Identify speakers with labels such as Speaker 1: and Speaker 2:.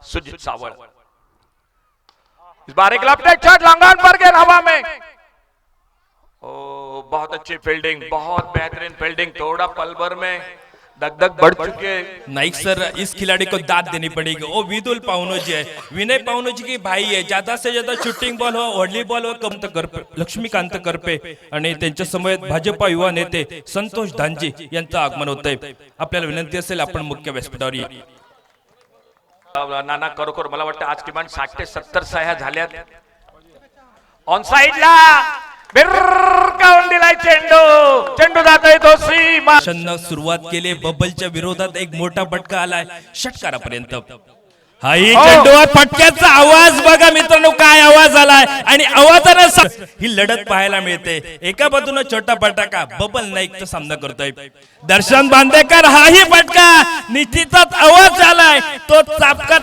Speaker 1: सुजीत सावळ। इस बार एक left shot long पर गया हवा में। ओ बहुत अच्छी फील्डिंग, बहुत बेहतरीन फील्डिंग। थोड़ा पल भर में दगदग बढ़ चुके हैं।
Speaker 2: नाइक सर, इस खिलाड़ी को दाद देनी पड़ेगी। वो विदुल पाउनोजी है, विनय पाउनोजी की भाई है। ज्यादा से ज्यादा शूटिंग बॉल हो, व्हॉलीबॉल हो, कमत करपे, लक्ष्मीकांत करपे आणि त्यांच्या समवेत भाजपा युवा नेते संतोष धांजी यांचं आगमन होतंय। आपल्याला विनंती असेल आपण मुख्य व्यासपीठावर या।
Speaker 1: नाना खरोखर मला वाटतं आज किमान 60 ते 70 सह्या झाल्यात। ऑन साइडला बिरकावून दिलाय चेंडू, चेंडू जातोय तो सीमा।
Speaker 2: सुरुवात केली, बबलच्या विरोधात एक मोठा फटका आलाय षटकारापर्यंत। हाही चेंडूवर फटक्याचा आवाज बघा मित्रांनो, काय आवाज आलाय आणि आवाजाने ही लढत पाहायला मिळते। एका बाजूने छोटा फटका बबल नाईकचा सामना करतोय दर्शन बांदेकर। हाही फटका निश्चितच आवाज आलाय, तो चापका